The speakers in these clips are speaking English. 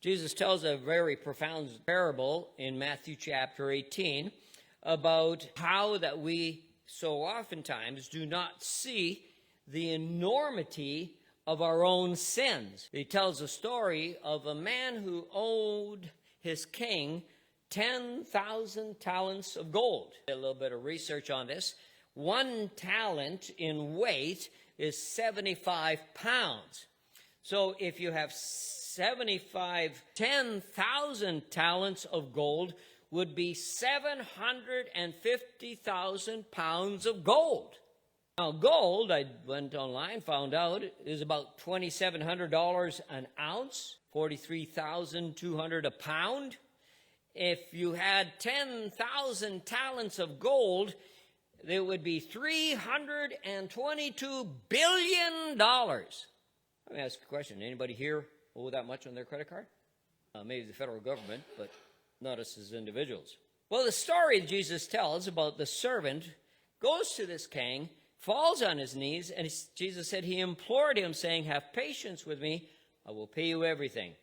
Jesus tells a very profound parable in Matthew chapter 18 about how that we so oftentimes do not see the enormity of our own sins. He tells a story of a man who owed his king 10,000 talents of gold. A little bit of research on this. 1 talent in weight is 75 pounds. So if you have 10,000 talents of gold would be 750,000 pounds of gold. Now, gold, I went online, found out, is about $2,700 an ounce, $43,200 a pound. If you had 10,000 talents of gold, there would be $322 billion. Let me ask a question. Anybody here owe that much on their credit card? Maybe the federal government, but not us as individuals. Well, the story Jesus tells about the servant goes to this king, falls on his knees, and Jesus said he implored him, saying, "Have patience with me, I will pay you everything."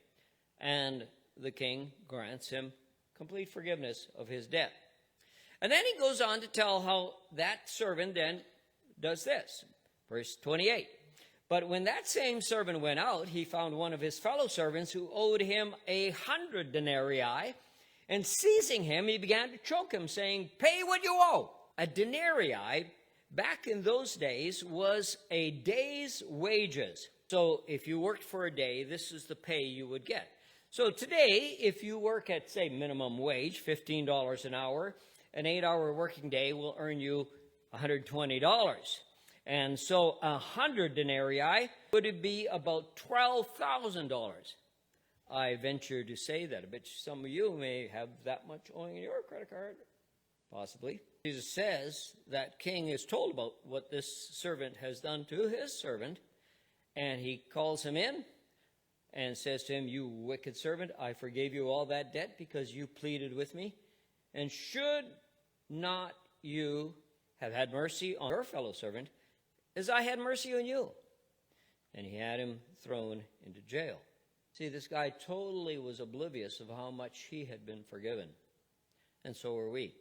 And the king grants him complete forgiveness of his debt. And then he goes on to tell how that servant then does this. Verse 28. But when that same servant went out, he found one of his fellow servants who owed him 100 denarii, and seizing him, he began to choke him, saying, "Pay what you owe." A denarii, back in those days, was a day's wages. So if you worked for a day, this is the pay you would get. So today, if you work at, say, minimum wage, $15 an hour, an 8-hour working day will earn you $120. And so 100 denarii would be about $12,000. I venture to say that. I bet some of you may have that much owing in your credit card. Possibly. Jesus says that king is told about what this servant has done to his servant, and he calls him in and says to him, "You wicked servant, I forgave you all that debt because you pleaded with me. And should not you have had mercy on your fellow servant as I had mercy on you?" And he had him thrown into jail. See, this guy totally was oblivious of how much he had been forgiven. And so were we.